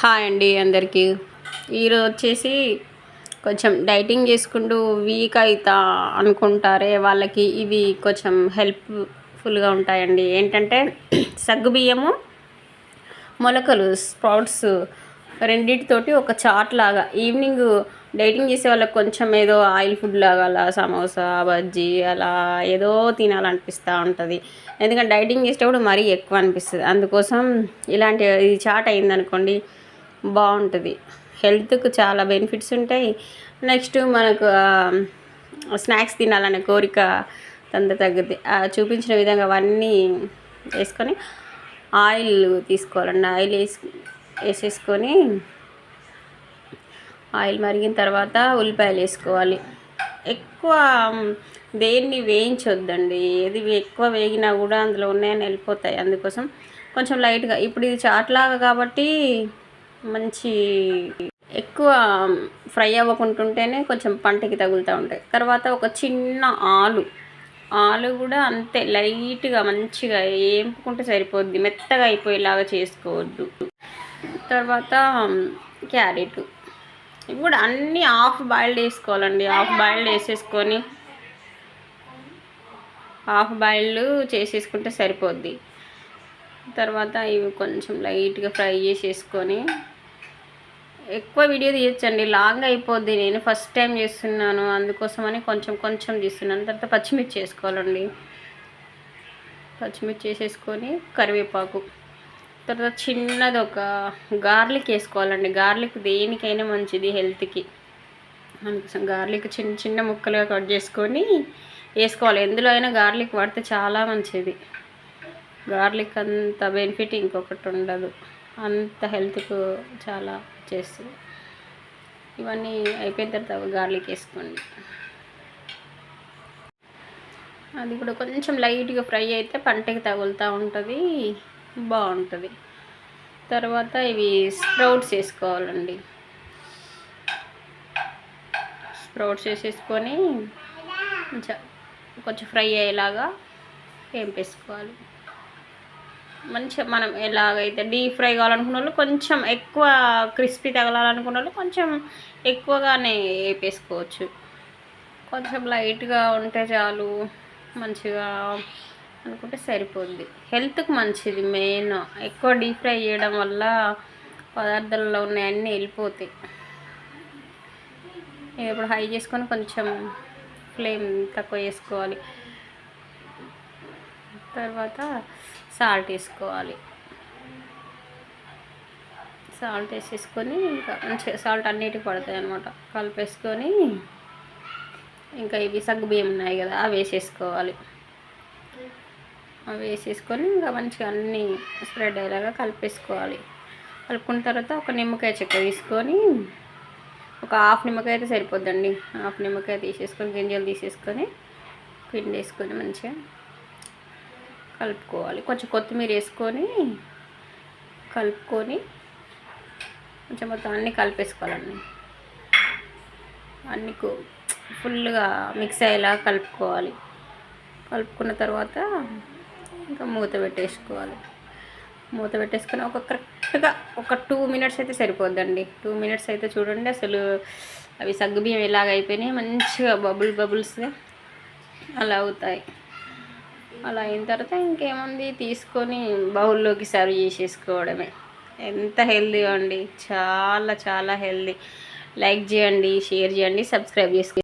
Hi అండి అందరికీ. ఈరోజు వచ్చేసి కొంచెం డైటింగ్ చేసుకుంటూ వీక్ అవుతా అనుకుంటారే వాళ్ళకి ఇవి కొంచెం హెల్ప్ఫుల్గా ఉంటాయండి. ఏంటంటే సగ్గుబియ్యము, మొలకలు, స్ప్రౌట్స్ రెండింటితోటి ఒక చాట్ లాగా ఈవినింగ్ డైటింగ్ చేసే వాళ్ళకి కొంచెం ఏదో ఆయిల్ ఫుడ్ లాగా అలా సమోసా, బజ్జీ అలా ఏదో తినాలనిపిస్తూ ఉంటుంది. ఎందుకంటే డైటింగ్ చేసేటప్పుడు మరీ ఎక్కువ అనిపిస్తుంది. అందుకోసం ఇలాంటి ఇది చాట్ అయిందనుకోండి బాగుంటుంది. హెల్త్కు చాలా బెనిఫిట్స్ ఉంటాయి. నెక్స్ట్ మనకు స్నాక్స్ తినాలనే కోరిక తగ్గుద్ది. చూపించిన విధంగా అవన్నీ వేసుకొని ఆయిల్ తీసుకోవాలండి. ఆయిల్ వేసేసుకొని ఆయిల్ మరిగిన తర్వాత ఉల్లిపాయలు వేసుకోవాలి. ఎక్కువ దేన్ని వేయించొద్దండి. ఏది ఎక్కువ వేగినా కూడా అందులో ఉన్నాయని వెళ్ళిపోతాయి. అందుకోసం కొంచెం లైట్గా, ఇప్పుడు ఇది చాట్లాగా కాబట్టి మంచి ఎక్కువ ఫ్రై అవ్వకుంటుంటేనే కొంచెం పంటకి తగులుతూ ఉంటాయి. తర్వాత ఒక చిన్న ఆలు కూడా అంతే లైట్గా మంచిగా వేపుకుంటే సరిపోద్ది. మెత్తగా అయిపోయేలాగా చేసుకోవద్దు. తర్వాత క్యారెట్ ఇవి కూడా అన్నీ హాఫ్ బాయిల్డ్ వేసుకోవాలండి. హాఫ్ బాయిల్డ్ వేసేసుకొని హాఫ్ బాయిల్డ్ చేసేసుకుంటే సరిపోద్ది. తర్వాత ఇవి కొంచెం లైట్గా ఫ్రై చేసేసుకొని, ఎక్కువ వీడియో తీయొచ్చండి, లాంగ్ అయిపోద్ది. నేను ఫస్ట్ టైం చేస్తున్నాను, అందుకోసమని కొంచెం తీస్తున్నాను. తర్వాత పచ్చిమిర్చి వేసుకోవాలండి. పచ్చిమిర్చి వేసేసుకొని కరివేపాకు, తర్వాత చిన్నది ఒక గార్లిక్ వేసుకోవాలండి. గార్లిక్ దేనికైనా మంచిది హెల్త్కి. అందుకోసం గార్లిక్ చిన్న ముక్కలుగా కట్ చేసుకొని వేసుకోవాలి. ఎందులో అయినా గార్లిక్ వాడితే చాలా మంచిది. గార్లిక్ అంత బెనిఫిట్ ఇంకొకటి ఉండదు. అంత హెల్త్కు చాలా చేస్తుంది. ఇవన్నీ అయిపోయిన తర్వాత గార్లిక్ వేసుకోండి. అది కూడా కొంచెం లైట్గా ఫ్రై అయితే పంటకి తగులుతూ ఉంటుంది, బాగుంటుంది. తర్వాత ఇవి స్ప్రౌట్స్ వేసుకోవాలండి. స్ప్రౌట్స్ వేసేసుకొని కొంచెం ఫ్రై అయ్యేలాగా వేపేసుకోవాలి. మంచిగా మనం ఎలాగైతే డీప్ ఫ్రై కావాలనుకున్న వాళ్ళు, కొంచెం ఎక్కువ క్రిస్పీ తగలాలనుకున్న వాళ్ళు కొంచెం ఎక్కువగానే వేపేసుకోవచ్చు. కొంచెం లైట్గా ఉంటే చాలు, మంచిగా అనుకుంటే సరిపోద్ది. హెల్త్కి మంచిది. మెయిన్ ఎక్కువ డీప్ ఫ్రై చేయడం వల్ల పదార్థాలలో ఉన్నాయన్నీ వెళ్ళిపోతాయి. ఇప్పుడు హై చేసుకొని కొంచెం ఫ్లేమ్ తక్కువ చేసుకోవాలి. తర్వాత సాల్ట్ వేసుకోవాలి. సాల్ట్ వేసేసుకొని ఇంకా మంచిగా సాల్ట్ అన్నిటికి పడతాయి అన్నమాట. కలిపేసుకొని ఇంకా ఇవి సగ్గుబియ్యం ఉన్నాయి కదా, అవి వేసేసుకోవాలి. అవి వేసేసుకొని ఇంకా మంచిగా అన్నీ స్ప్రెడ్ అయ్యేలాగా కలిపేసుకోవాలి. కలుపుకున్న తర్వాత ఒక నిమ్మకాయ చెక్క తీసుకొని, ఒక హాఫ్ నిమ్మకాయ అయితే సరిపోద్దండి. హాఫ్ నిమ్మకాయ తీసేసుకొని గింజలు తీసేసుకొని పిండి వేసుకొని మంచిగా కలుపుకోవాలి. కొంచెం కొత్తిమీర వేసుకొని కలుపుకొని కొంచెం మొత్తం అన్నీ కలిపేసుకోవాలండి. అన్నీ ఫుల్గా మిక్స్ అయ్యేలా కలుపుకోవాలి. కలుపుకున్న తర్వాత ఇంకా మూత పెట్టేసుకోవాలి. మూత పెట్టేసుకొని కరెక్ట్గా ఒక 2 మినిట్స్ అయితే సరిపోద్దండి. 2 మినిట్స్ అయితే చూడండి అసలు అవి సగ్గుబియ్యం ఎలాగ అయిపోయినాయి, మంచిగా బబుల్స్గా అలా అవుతాయి. అలా అయిన తర్వాత ఇంకేముంది, తీసుకొని బౌల్లోకి సర్వ్ చేసేసుకోవడమే. ఎంత హెల్దీ అండి, చాలా హెల్దీ. లైక్ చేయండి, షేర్ చేయండి, సబ్స్క్రైబ్ చేసుకోండి.